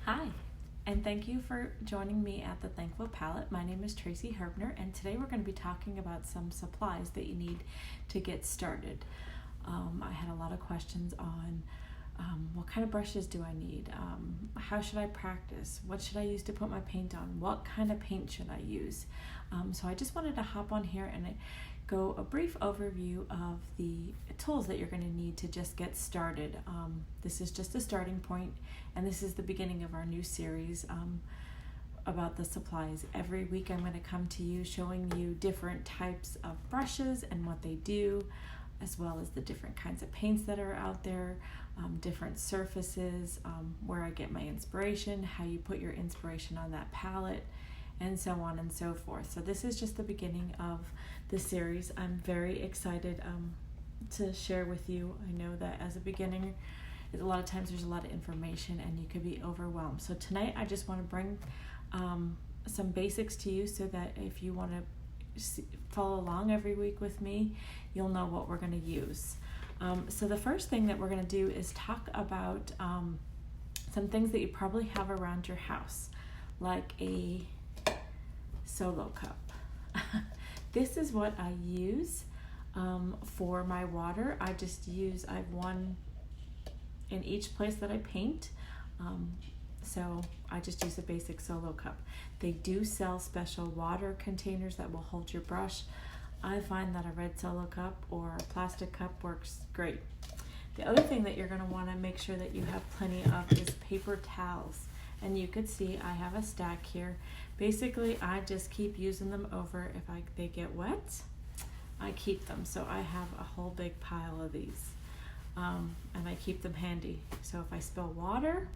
Hi, and thank you for joining me at the Thankful Palette. My name is Tracy Herbner, and today we're going to be talking about some supplies that you need to get started. I had a lot of questions on what kind of brushes do I need? How should I practice? What should I use to put my paint on? What kind of paint should I use? So I just wanted to hop on here and go a brief overview of the tools that you're going to need to just get started. This is just a starting point, and this is the beginning of our new series about the supplies. Every week I'm going to come to you showing you different types of brushes and what they do, as well as the different kinds of paints that are out there, different surfaces, where I get my inspiration, how you put your inspiration on that palette, and so on and so forth. So this is just the beginning of the series. I'm very excited to share with you. I know that as a beginner, a lot of times there's a lot of information and you could be overwhelmed. So tonight I just want to bring some basics to you so that if you want to follow along every week with me, you'll know what we're going to use. So the first thing that we're going to do is talk about some things that you probably have around your house, like a solo cup. This is what I use for my water. I have one in each place that I paint. So I just use a basic solo cup. They do sell special water containers that will hold your brush. I find that a red solo cup or a plastic cup works great. The other thing that you're going to want to make sure that you have plenty of is paper towels. And you could see I have a stack here. Basically, I just keep using them over. If they get wet, I keep them. So I have a whole big pile of these. And I keep them handy. So if I spill water,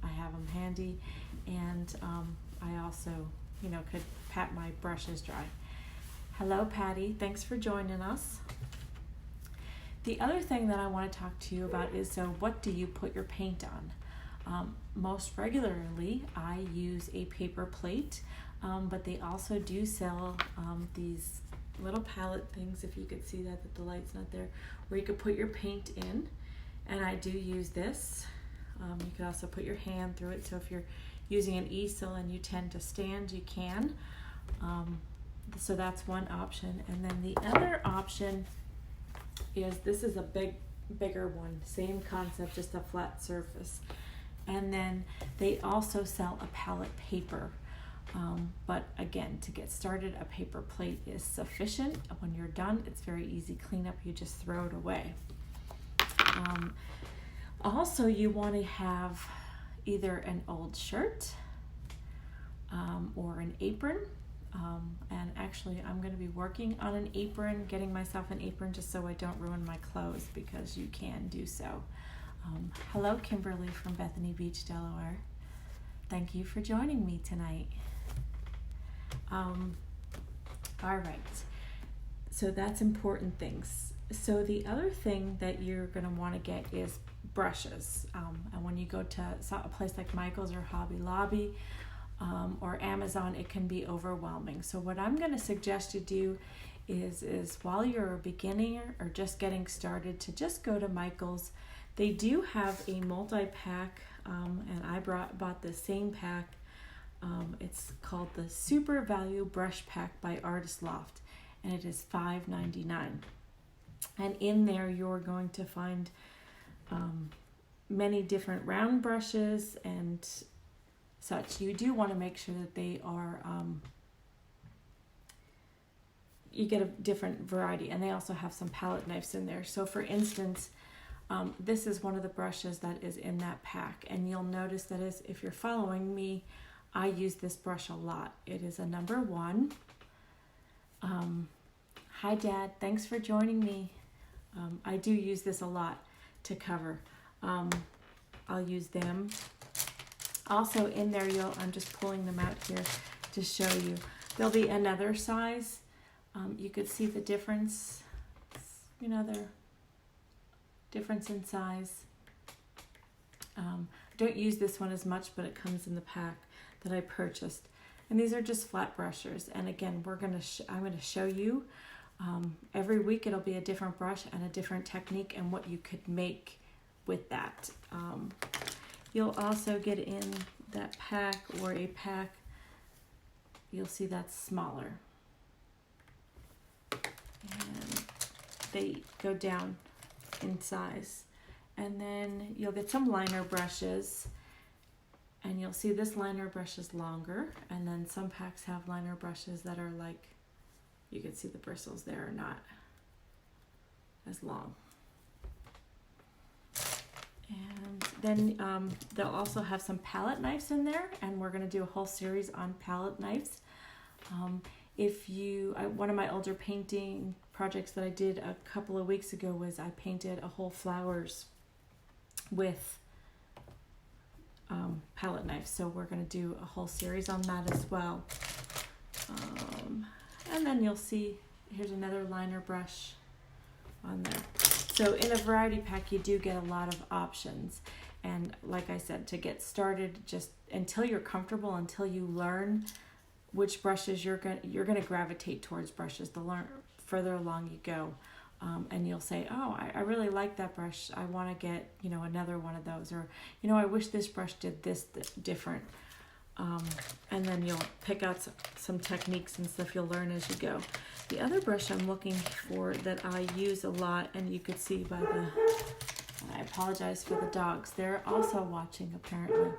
I have them handy. And I also, could pat my brushes dry. Hello, Patty. Thanks for joining us. The other thing that I want to talk to you about is, so what do you put your paint on? Most regularly, I use a paper plate, but they also do sell these little palette things, if you could see that the light's not there, where you could put your paint in, and I do use this. You could also put your hand through it, so if you're using an easel and you tend to stand, you can. So that's one option. And then the other option is, this is a bigger one, same concept, just a flat surface. And then they also sell a palette paper. But again, to get started, a paper plate is sufficient. When you're done, it's very easy cleanup. You just throw it away. Also, you want to have either an old shirt or an apron. And actually, I'm going to be working on an apron, getting myself an apron just so I don't ruin my clothes, because you can do so. Hello, Kimberly from Bethany Beach, Delaware. Thank you for joining me tonight. All right, so that's important things. So the other thing that you're going to want to get is brushes. And when you go to a place like Michael's or Hobby Lobby or Amazon, it can be overwhelming. So what I'm going to suggest you do is while you're a beginner or just getting started, to just go to Michael's. They do have a multi-pack, and I bought the same pack. It's called the Super Value Brush Pack by Artist Loft, and it is $5.99. And in there, you're going to find many different round brushes and such. You do want to make sure that they are, you get a different variety, and they also have some palette knives in there. So for instance, this is one of the brushes that is in that pack, and you'll notice that if you're following me, I use this brush a lot. It is a number 1. Hi, Dad. Thanks for joining me. I do use this a lot to cover. I'll use them. Also in there, I'm just pulling them out here to show you. There'll be another size. You could see the difference. They're difference in size. I don't use this one as much, but it comes in the pack that I purchased. And these are just flat brushes. And again, I'm going to show you every week. It'll be a different brush and a different technique and what you could make with that. You'll also get in that pack or a pack, you'll see that's smaller. And they go down in size. And then you'll get some liner brushes, and you'll see this liner brush is longer, and then some packs have liner brushes that are like, you can see the bristles there are not as long. And then they'll also have some palette knives in there, and we're going to do a whole series on palette knives. One of my older painting projects that I did a couple of weeks ago was I painted a whole flowers with palette knives, so we're going to do a whole series on that as well. And then you'll see here's another liner brush on there. So in a variety pack you do get a lot of options, and like I said, to get started, just until you're comfortable, until you learn which brushes you're gonna gravitate towards brushes, the further along you go. And you'll say, oh, I really like that brush. I want to get, another one of those. Or, I wish this brush did this different. And then you'll pick out some techniques and stuff you'll learn as you go. The other brush I'm looking for that I use a lot, and you could see by I apologize for the dogs, they're also watching apparently,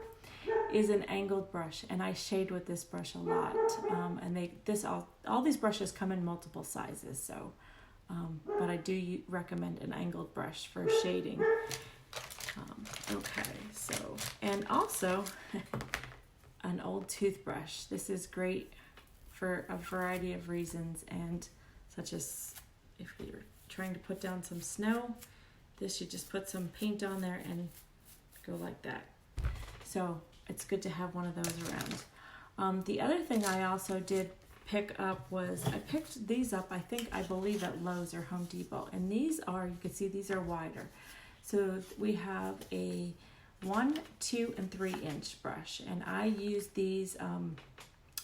is an angled brush. And I shade with this brush a lot. And all these brushes come in multiple sizes, so... but I do recommend an angled brush for shading. Okay, so, and also an old toothbrush. This is great for a variety of reasons, and such as if you're trying to put down some snow, this you just put some paint on there and go like that. So it's good to have one of those around. The other thing I also did pick up was, I picked these up, I believe at Lowe's or Home Depot, and these are, you can see these are wider. So we have a 1, 2, and 3 inch brush, and I use these, I'm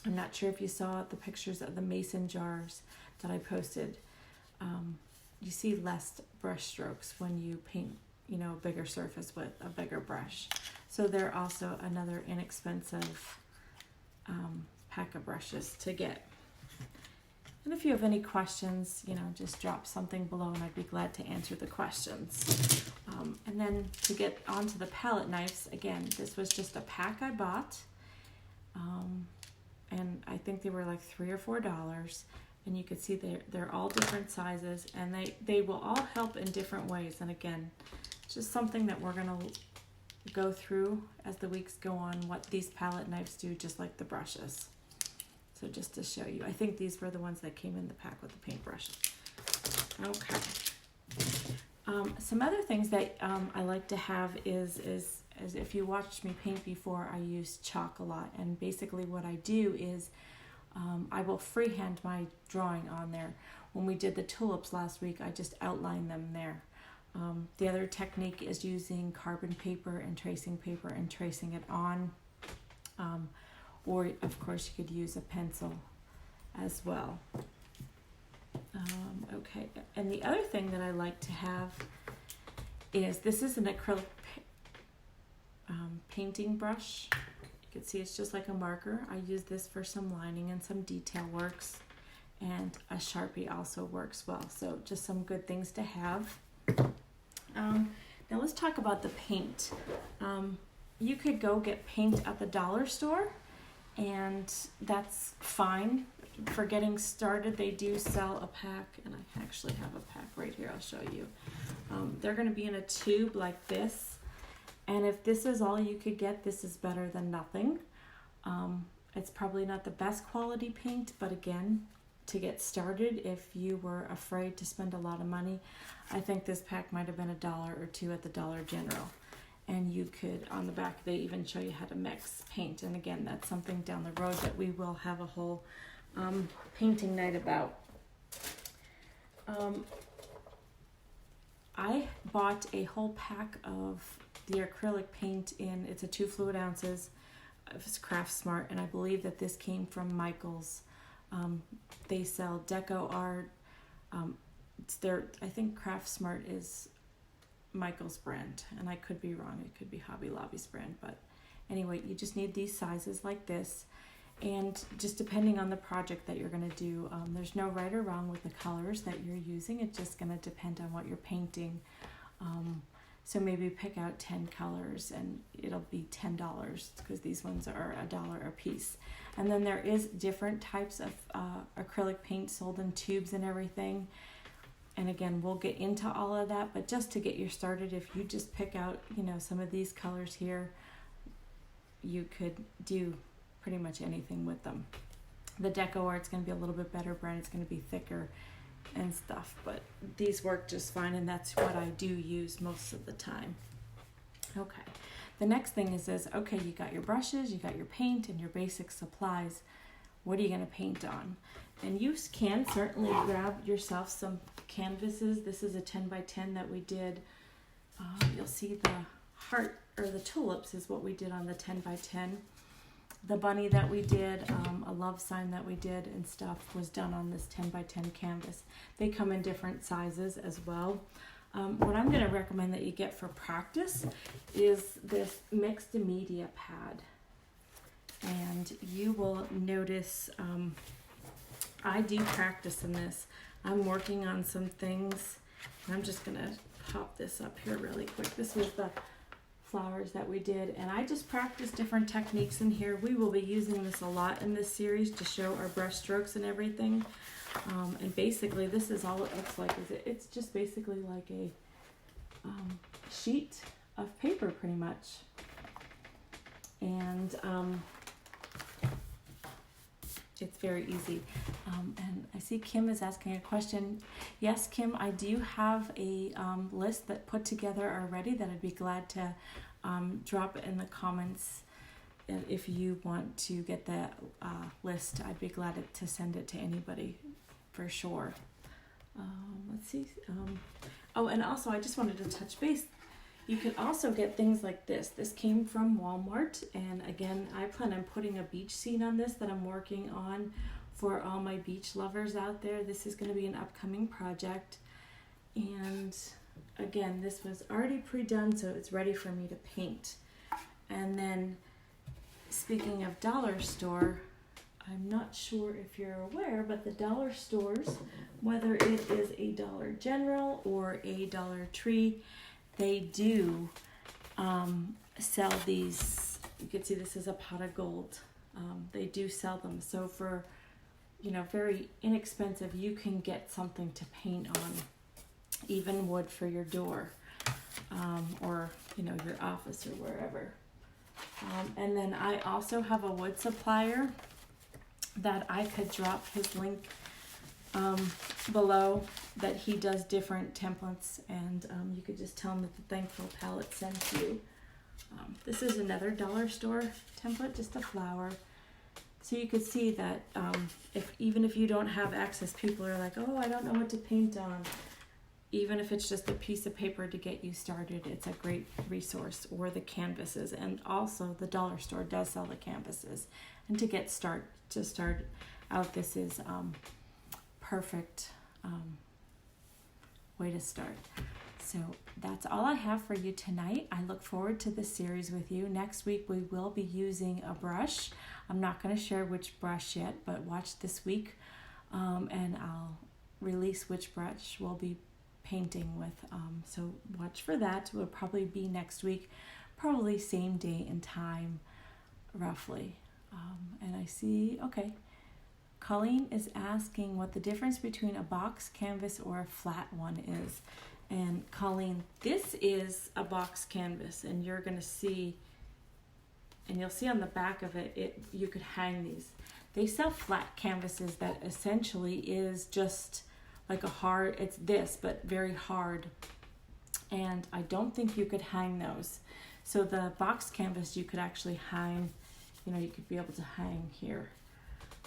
not sure if you saw the pictures of the mason jars that I posted. You see less brush strokes when you paint, a bigger surface with a bigger brush. So they're also another inexpensive pack of brushes to get. And if you have any questions, just drop something below and I'd be glad to answer the questions. And then to get onto the palette knives, again, this was just a pack I bought. And I think they were like $3 or $4. And you can see they're all different sizes, and they will all help in different ways. And again, just something that we're going to go through as the weeks go on, what these palette knives do, just like the brushes. So just to show you, I think these were the ones that came in the pack with the paintbrushes. Okay. Some other things that I like to have is if you watched me paint before, I use chalk a lot. And basically what I do is I will freehand my drawing on there. When we did the tulips last week, I just outlined them there. The other technique is using carbon paper and tracing it on. Or, of course, you could use a pencil as well. Okay, and the other thing that I like to have is, this is an acrylic painting brush. You can see it's just like a marker. I use this for some lining and some detail works, and a Sharpie also works well. So just some good things to have. Now let's talk about the paint. You could go get paint at the dollar store, and that's fine. For getting started, they do sell a pack, and I actually have a pack right here. I'll show you. They're going to be in a tube like this, and if this is all you could get, this is better than nothing. It's probably not the best quality paint, but again, to get started, if you were afraid to spend a lot of money, I think this pack might have been $1 or $2 at the Dollar General. And you could, on the back, they even show you how to mix paint. And again, that's something down the road that we will have a whole painting night about. I bought a whole pack of the acrylic paint it's a 2 fluid ounces. It's Craft Smart, and I believe that this came from Michael's. They sell deco art. I think Craft Smart is Michael's brand, and I could be wrong. It could be Hobby Lobby's brand, but Anyway, you just need these sizes like this. And just depending on the project that you're going to do, there's no right or wrong with the colors that you're using. It's just going to depend on what you're painting. So maybe pick out 10 colors and it'll be $10 because these ones are $1 a piece. And then there is different types of acrylic paint sold in tubes and everything. And again, we'll get into all of that, but just to get you started, if you just pick out, some of these colors here, you could do pretty much anything with them. The Deco Art's going to be a little bit better brand. It's going to be thicker and stuff, but these work just fine, and that's what I do use most of the time. Okay, the next thing is okay, you got your brushes, you got your paint, and your basic supplies. What are you going to paint on? And you can certainly grab yourself some canvases. This is a 10 by 10 that we did. You'll see the heart, or the tulips is what we did on the 10 by 10. The bunny that we did, a love sign that we did and stuff was done on this 10 by 10 canvas. They come in different sizes as well. What I'm going to recommend that you get for practice is this mixed media pad. And you will notice I do practice in this. I'm working on some things. I'm just going to pop this up here really quick. This was the flowers that we did, and I just practiced different techniques in here. We will be using this a lot in this series to show our brush strokes and everything. And basically this is all it looks like. It's just basically like a sheet of paper pretty much. And it's very easy. And I see Kim is asking a question. Yes, Kim, I do have a list that put together already that I'd be glad to drop in the comments. And if you want to get that list, I'd be glad to send it to anybody for sure. Let's see. Oh, and also I just wanted to touch base. You can also get things like this. This came from Walmart, and again, I plan on putting a beach scene on this that I'm working on for all my beach lovers out there. This is going to be an upcoming project, and again, this was already pre-done, so it's ready for me to paint. And then, speaking of dollar store, I'm not sure if you're aware, but the dollar stores, whether it is a Dollar General or a Dollar Tree, they do sell these. You can see this is a pot of gold. They do sell them. So for, very inexpensive, you can get something to paint on, even wood for your door, or, your office or wherever. And then I also have a wood supplier that I could drop his link below, that he does different templates, and you could just tell him that the Thankful Palette sent you. This is another dollar store template, just a flower. So you could see that even if you don't have access, people are like, oh, I don't know what to paint on. Even if it's just a piece of paper to get you started, it's a great resource, or the canvases. And also the dollar store does sell the canvases. And to start out, this is perfect way to start. So that's all I have for you tonight. I look forward to this series with you. Next week we will be using a brush. I'm not going to share which brush yet, but watch this week, and I'll release which brush we'll be painting with. So watch for that. It will probably be next week, probably same day and time, roughly. And I see, okay, Colleen is asking what the difference between a box canvas or a flat one is. And Colleen, this is a box canvas, and you're going to see, and you'll see on the back of it, you could hang these. They sell flat canvases that essentially is just like it's this, but very hard. And I don't think you could hang those. So the box canvas you could actually hang, you could be able to hang here.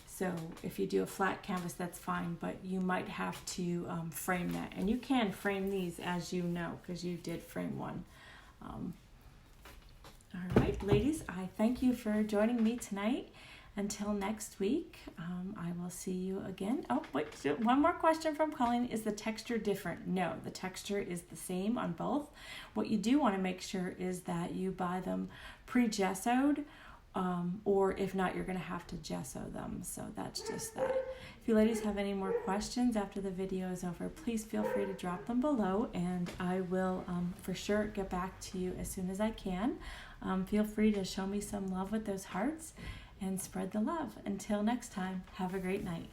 So if you do a flat canvas, that's fine, but you might have to frame that. And you can frame these, as you know, because you did frame one. All right, ladies, I thank you for joining me tonight. Until next week, I will see you again. Oh, wait, so one more question from Colleen. Is the texture different? No, the texture is the same on both. What you do want to make sure is that you buy them pre-gessoed, or if not, you're going to have to gesso them. So that's just that. If you ladies have any more questions after the video is over, please feel free to drop them below, and I will for sure get back to you as soon as I can. Feel free to show me some love with those hearts and spread the love. Until next time, have a great night.